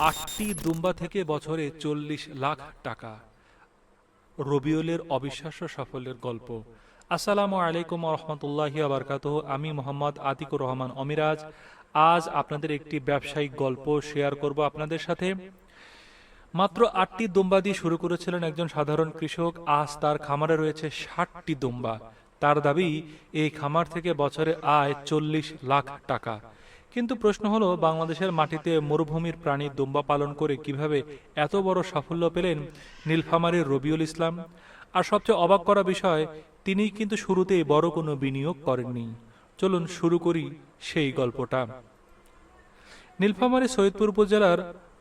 8টি দুম্বা থেকে বছরে 40 লাখ টাকা। রবিউলের অবিশ্বাস্য সাফল্যের গল্প। আসসালামু আলাইকুম রহমতুল্লাহি আবরকাতুহ। আমি মোহাম্মদ আতিকুর রহমান অমিরাজ। আজ আপনাদের একটি ব্যবসায়িক গল্প শেয়ার করব আপনাদের সাথে। মাত্র 8টি দুম্বা দিয়ে শুরু করেছিলেন একজন সাধারণ কৃষক। আজ তার খামারে রয়েছে 60টি দুম্বা। তার দাবি, এই খামার থেকে বছরে আয় 40 লাখ টাকা। কিন্তু প্রশ্ন হলো, বাংলাদেশের মাটিতে মরুভূমির প্রাণী দুম্বা পালন করে কিভাবে এত বড় সাফল্য পেলেন নীলফামারীর রবিউল ইসলাম? আর সবচেয়ে অবাক করা বিষয়, তিনি কিন্তু শুরুতেই বড় কোনো বিনিয়োগ করেননি। চলুন শুরু করি সেই গল্পটা। নীলফামারী সৈয়দপুর উপজেলার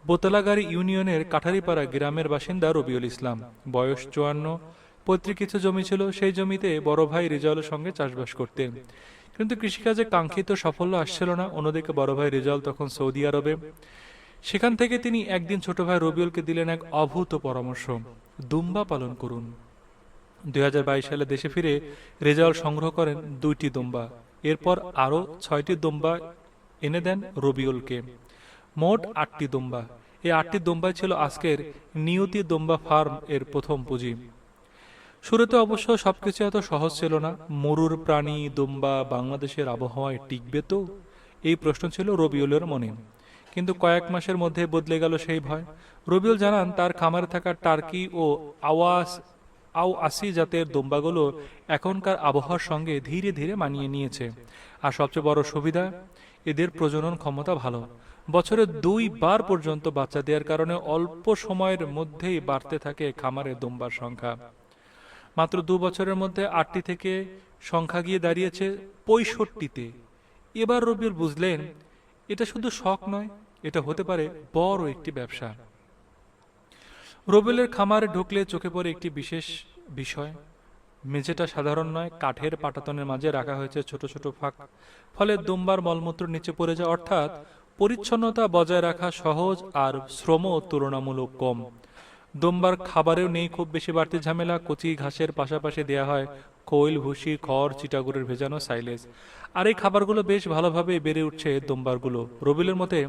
বোতলাগাড়ি ইউনিয়নের কাঠারিপাড়া গ্রামের বাসিন্দা রবিউল ইসলাম। বয়স 54। পৈতৃক কিছু জমি ছিল, সেই জমিতে বড় ভাই রেজাউলের সঙ্গে চাষবাস করতেন। কিন্তু কৃষিকাজে কাঙ্ক্ষিত সাফল্য আসছিল না। অন্যদিকে বড় ভাই রেজাউল তখন সৌদি আরবে। সেখান থেকে তিনি একদিন ছোট ভাই রবিউলকে দিলেন এক অভূত পরামর্শ: দুম্বা পালন করুন। 2022 সালে দেশে ফিরে রেজাউল সংগ্রহ করেন 2টি দুম্বা। এরপর আরও 6টি দুম্বা এনে দেন রবিউলকে। মোট 8টি দুম্বা। এই 8টি দুম্বাই ছিল আজকের নিয়তি দুম্বা ফার্ম এর প্রথম পুঁজি। শুরুতে অবশ্য সবকিছু এত সহজ ছিল না। মরুর প্রাণী দুম্বা বাংলাদেশের আবহাওয়ায় টিকবে তো, এই প্রশ্ন ছিল রবিউলের মনে। কিন্তু কয়েক মাসের মধ্যে বদলে গেল সেই ভয়। রবিউল জানান, তার খামারে থাকা টার্কি ও আসি জাতের দুম্বাগুলো এখনকার আবহাওয়ার সঙ্গে ধীরে ধীরে মানিয়ে নিয়েছে। আর সবচেয়ে বড় সুবিধা, এদের প্রজনন ক্ষমতা ভালো। বছরে 2 বার পর্যন্ত বাচ্চা দেওয়ার কারণে অল্প সময়ের মধ্যেই বাড়তে থাকে খামারে দুম্বার সংখ্যা। মাত্র 2 বছরের মধ্যে 8টি থেকে সংখ্যা গিয়ে দাঁড়িয়েছে 65-তে। এবার রবিউল বুঝলেন, এটা শুধু শখ নয়, এটা হতে পারে বড় একটি ব্যবসা। রবিউলের খামারে ঢুকলে চোখে পড়ে একটি বিশেষ বিষয়। মেঝেটা সাধারণ নয়, কাঠের পাটাতনের মাঝে রাখা হয়েছে ছোট ছোট ফাঁক। ফলে দুম্বার মলমূত্র নিচে পড়ে যায়, অর্থাৎ পরিচ্ছন্নতা বজায় রাখা সহজ আর শ্রমও তুলনামূলক কম। দুম্বার খাবারেও নেই খুব বেশি বাড়তি ঝামেলা। কচি ঘাসের পাশাপাশি দেয়া হয় খৈল, ভুসি, খড়, চিটাগুড়ের ভেজানো সাইলেজ। আর এই খাবারগুলো বেশ ভালোভাবে বেড়ে উঠছে দুম্বারগুলো। রবিউলের মতে,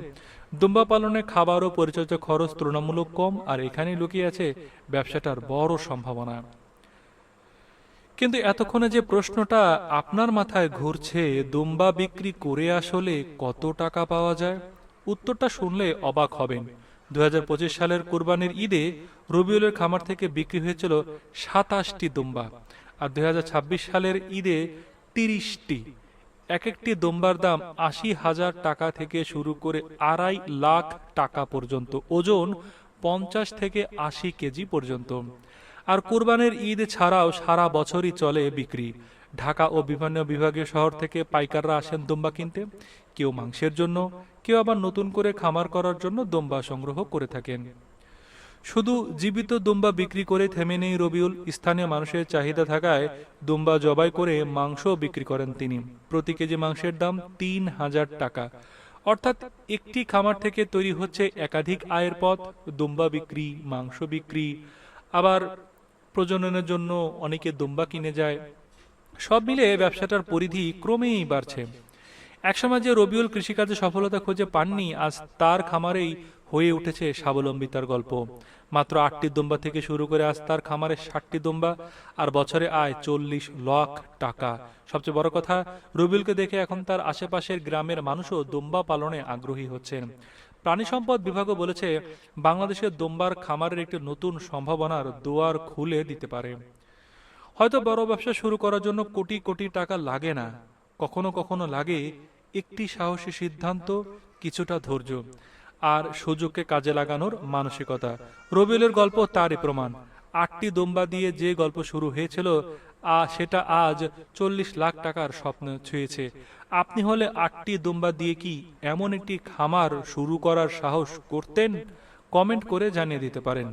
দুম্বা পালনে খাবার ও পরিচর্যা খরচ তুলনামূলক কম, আর এখানেই লুকিয়ে আছে ব্যবসাটার বড় সম্ভাবনা। কিন্তু এতক্ষণে যে প্রশ্নটা আপনার মাথায় ঘুরছে, দুম্বা বিক্রি করে আসলে কত টাকা পাওয়া যায়, উত্তরটা শুনলে অবাক হবেন। 2025 সালের কুরবানির ঈদে রবিউলের খামার থেকে বিক্রি হয়েছিল 27টি দুম্বা, আর 2026 সালের ঈদে 30টি। এক একটি দুম্বার দাম 80,000 টাকা থেকে শুরু করে 2.5 লাখ টাকা পর্যন্ত, ওজন 50 থেকে 80 কেজি পর্যন্ত। আর কুরবানির ঈদ ছাড়াও সারা বছরই চলে বিক্রি। ঢাকা ও বিভিন্ন বিভাগীয় শহর থেকে পাইকাররা আসেন দুম্বা কিনতে। কেউ মাংসের জন্য, কেউ আবার নতুন করে খামার করার জন্য দুম্বা সংগ্রহ করে থাকেন। শুধু জীবিত দুম্বা বিক্রি করে থেমে নেই রবিউল। স্থানীয় মানুষের চাহিদা থাকায় দুম্বা জবাই করে মাংস বিক্রি করেন তিনি। প্রতি কেজি মাংসের দাম 3,000 টাকা। অর্থাৎ একটি খামার থেকে তৈরি হচ্ছে একাধিক আয়ের পথ। দুম্বা বিক্রি, মাংস বিক্রি, আবার প্রজননের জন্য অনেকে দুম্বা কিনে যায়। সব মিলে ব্যবসাটার পরিধি ক্রমেই বাড়ছে। একসময় যে রবিউল কৃষিকাজে সফলতা খুঁজে পাননি, আজ তার খামারেই হয়ে উঠেছে স্বাবলম্বিতার গল্প। মাত্র 8টি দুম্বা থেকে শুরু করে আজ তার খামারে 60টি দুম্বা, আর বছরে আয় 40 লাখ টাকা। সবচেয়ে বড় কথা, রবিউলকে দেখে এখন তার আশেপাশের গ্রামের মানুষও দুম্বা পালনে আগ্রহী হচ্ছেন। প্রাণী সম্পদ বিভাগও বলেছে, বাংলাদেশের দুম্বার খামারের একটি নতুন সম্ভাবনার দুয়ার খুলে দিতে পারে। হয়তো বড় ব্যবসা শুরু করার জন্য কোটি কোটি টাকা লাগে না, কখনো কখনো লাগে একটি সাহসী সিদ্ধান্ত, কিছুটা ধৈর্য, আর সুযোগকে কাজে লাগানোর মানসিকতা। রবিউলের গল্প তারই প্রমাণ। 8টি দুম্বা দিয়ে যে গল্প শুরু হয়েছিল, সেটা আজ 40 লাখ টাকার স্বপ্ন ছুঁয়েছে। আপনি হলে 8টি দুম্বা দিয়ে কি এমন একটি খামার শুরু করার সাহস করতেন? কমেন্ট করে জানিয়ে দিতে পারেন।